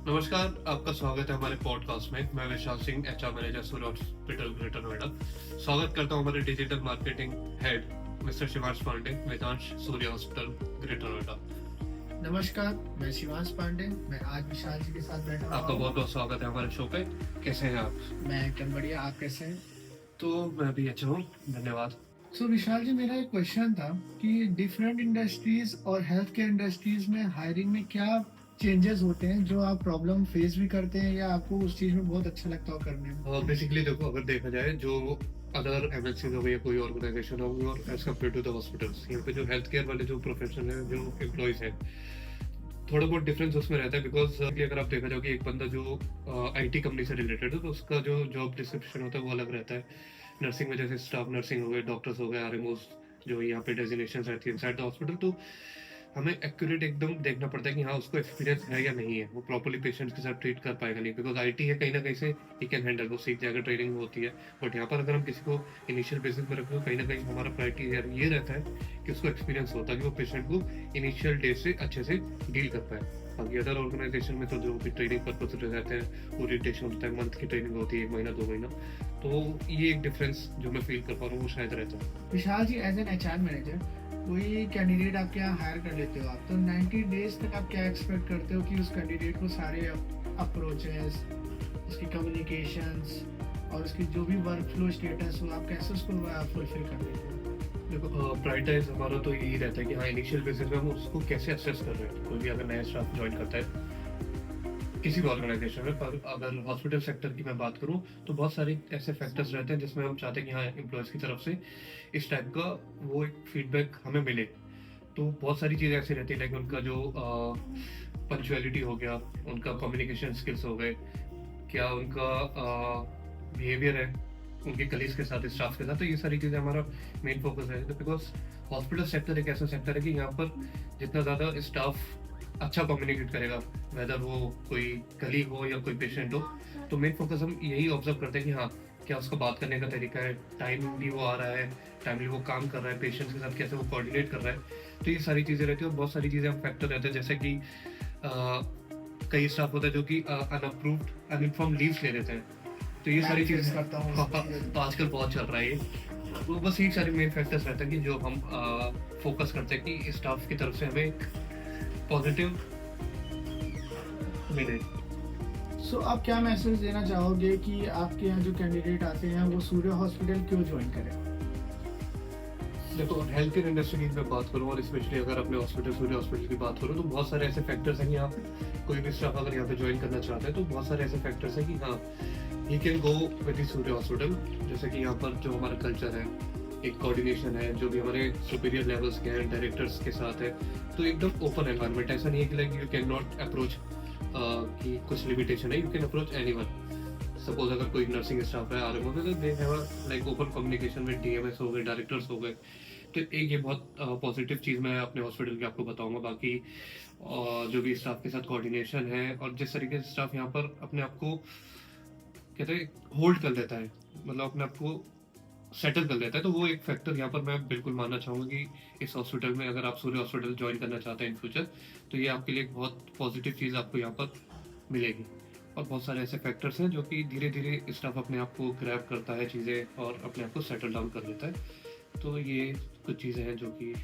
नमस्कार, आपका स्वागत है हमारे पॉडकास्ट में। मैं Vishal Singh, HR manager Surya hospital greater Noida. स्वागत करता हूं हमारे digital marketing head mister Shivansh Pandey, Vedansh, Surya hospital greater Noida. नमस्कार, मैं शिवांश पांडे। मैं आज विशाल जी के साथ बैठा हूं। आपका बहुत बहुत स्वागत है हमारे शो पे। कैसे हैं आप? मैं एकदम बढ़िया, आप कैसे हैं? तो मैं भी अच्छा हूँ, धन्यवाद। विशाल जी, मेरा एक क्वेश्चन था कि डिफरेंट इंडस्ट्रीज और हेल्थ केयर इंडस्ट्रीज में हायरिंग में क्या चेंजेस होते हैं जो आप प्रॉब्लम फेस भी करते हैं या आपको उस चीज में बहुत अच्छा लगता हो करने में? बेसिकली देखो, अगर देखा जाए जो अदर एमएनसी हो गई या कोई ऑर्गेनाइजेशन हो गई और as compared to the hospitals, यहाँ पे जो हेल्थ केयर वाले जो प्रोफेशन है, जो एम्प्लॉयज हैं, थोड़ा बहुत डिफरेंस उसमें रहता है। बिकॉज अगर आप देखा जाओ कि एक बंदा जो आईटी कंपनी से रिलेटेड है तो उसका जो जॉब डिस्क्रिप्शन होता है वो अलग रहता है। नर्सिंग में जैसे स्टाफ नर्सिंग हो गए, डॉक्टर्स हो गए, आरएमओस जो यहाँ पे डेजिग्नेशन रहती है इनसाइड द हॉस्पिटल, तो हमें एक्यूरेट एकदम देखना पड़ता है कि हाँ उसको एक्सपीरियंस है या नहीं है, वो प्रॉपर्ली पेशेंट्स के साथ ट्रीट कर पाएगा नहीं। बिकॉज आईटी है, कहीं ना कहीं से ही कैन हैंडल, वो सीख जाएगा, ट्रेनिंग होती है। बट यहाँ पर अगर हम किसी को इनिशियल बेसिस में रखें तो कहीं ना कहीं हमारा क्राइटेरिया ये रहता है कि उसको एक्सपीरियंस होता है कि वो पेशेंट को इनिशियल डे से अच्छे से डील कर पाए। बाकी अदर ऑर्गेनाइजेशन में तो जो भी ट्रेनिंग पर्पज रहते हैं, ओरिएंटेशन होता है, मंथ की ट्रेनिंग होती है, 1 महीना 2 महीना। तो ये एक डिफरेंस जो मैं फील कर पा रहा हूँ वो शायद रहता है। विशाल जी, एज एन एचआर मैनेजर कोई कैंडिडेट आपके यहाँ हायर कर लेते हो आप, तो 90 डेज तक आप क्या एक्सपेक्ट करते हो कि उस कैंडिडेट को सारे अप्रोचेस, उसकी कम्युनिकेशंस और उसकी जो भी वर्क फ्लो स्टेटस हो, आप कैसे उसको फुलफिल कर देते हो? देखो, प्रायोरिटाइज हमारा तो यही रहता है कि हाँ इनिशियल बेसिस पे हम उसको कैसे असेस कर रहे हैं। कोई भी अगर नया स्टाफ ज्वाइन करता है किसी भी ऑर्गेनाइजेशन में, पर अगर हॉस्पिटल सेक्टर की मैं बात करूं तो बहुत सारे ऐसे फैक्टर्स रहते हैं जिसमें हम चाहते हैं कि हाँ एम्प्लॉयज़ की तरफ से इस टाइप का वो एक फीडबैक हमें मिले। तो बहुत सारी चीज़ें ऐसी रहती है, लाइक उनका जो पंक्चुअलिटी हो गया, उनका कम्युनिकेशन स्किल्स हो गए, क्या उनका बिहेवियर है उनके कलीग्स के साथ, स्टाफ के साथ। तो ये सारी चीज़ें हमारा मेन फोकस है। बिकॉज हॉस्पिटल सेक्टर एक ऐसा सेक्टर है कि यहाँ पर जितना ज़्यादा स्टाफ अच्छा कम्युनिकेट करेगा, वेदर वो कोई कलीग हो या कोई पेशेंट हो, तो मेन फोकस हम यही ऑब्जर्व करते हैं कि हाँ क्या उसका बात करने का तरीका है, टाइमली वो आ रहा है, टाइमली वो काम कर रहा है, पेशेंट्स के साथ कैसे वो कोऑर्डिनेट कर रहा है। तो ये सारी चीज़ें रहती है और बहुत सारी चीज़ें हम फैक्टर रहते हैं, जैसे कि कई स्टाफ होता है जो कि अनअप्रूव्ड अनइन्फॉर्म लीव्स ले लेते हैं। तो ये सारी चीज़ें करता हूँ तो आजकल बहुत चल रहा है ये। तो बस यही सारे मेन फैक्टर्स रहते हैं कि जो हम फोकस करते हैं कि स्टाफ की तरफ से हमें एक पॉजिटिव मिले। आप क्या मैसेज देना चाहोगे कि आपके यहाँ जो कैंडिडेट आते हैं वो सूर्य हॉस्पिटल क्यों ज्वाइन करें? देखो, हेल्थ केयर इंडस्ट्री की मैं बात करूँ और स्पेशली अगर अपने हॉस्पिटल सूर्य हॉस्पिटल की बात करूँ तो बहुत सारे ऐसे फैक्टर्स हैं कि यहाँ पे कोई भी स्टाफ अगर यहाँ पे ज्वाइन करना चाहता है तो बहुत सारे ऐसे फैक्टर्स हैं कि हाँ he can go with Surya hospital. जैसे कि यहाँ पर जो हमारा कल्चर है, एक कोऑर्डिनेशन है, जो भी हमारे सुपीरियर लेवल्स के हैं, डायरेक्टर्स के साथ है, तो एकदम ओपन एनवायरनमेंट। ऐसा नहीं है कि like you can not approach कि कुछ लिमिटेशन है, you can approach anyone. Suppose अगर कोई नर्सिंग स्टाफ है, आरएमओ है, तो they have like open communication with DMs हो गए, डायरेक्टर्स हो गए। तो एक ये बहुत पॉजिटिव चीज़ मैं अपने हॉस्पिटल की आपको बताऊंगा। बाकी जो भी स्टाफ के साथ कोऑर्डिनेशन है और जिस तरीके से स्टाफ यहाँ पर अपने आप को कहते हैं होल्ड कर लेता है, मतलब अपने आप को सेटल कर लेता है, तो वो एक फैक्टर यहाँ पर मैं बिल्कुल मानना चाहूँगा कि इस हॉस्पिटल में अगर आप सूर्य हॉस्पिटल ज्वाइन करना चाहते हैं इन फ्यूचर तो ये आपके लिए एक बहुत पॉजिटिव चीज़ आपको यहाँ पर मिलेगी। और बहुत सारे ऐसे फैक्टर्स हैं जो कि धीरे धीरे स्टाफ अपने आप को ग्रैब करता है चीज़ें और अपने आप को सेटल डाउन कर लेता है। तो ये कुछ चीज़ें हैं जो कि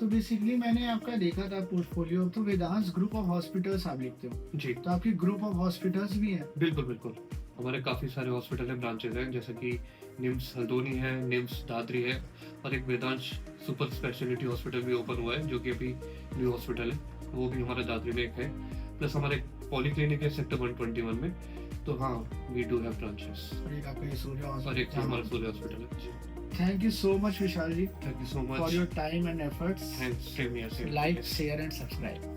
बेसिकली मैंने आपका देखा था पोर्टफोलियो, तो वेदांश ग्रुप ऑफ हॉस्पिटल्स आप लिखते हो जी। तो आपकी ग्रुप ऑफ हॉस्पिटल्स भी है? बिल्कुल बिल्कुल, हमारे काफ़ी सारे हॉस्पिटल हैं, ब्रांचेज हैं, जैसे कि निम्स हल्द्वानी है, निम्स दादरी है और एक वेदांश सुपर स्पेशलिटी हॉस्पिटल भी ओपन हुआ है जो कि अभी न्यू हॉस्पिटल है, वो भी हमारे दादरी में एक है। प्लस हमारे पॉलीक्लिनिक है सेक्टर 121 में। तो हाँ, वी डू हैव ब्रांचेस। और एक आपका ये सूर्य और एक हॉस्पिटल। हमारा सूर्य हॉस्पिटल है जी। Thank you so much Vishal ji thank you so much for your time and efforts. Thanks, same here. Like, share and subscribe.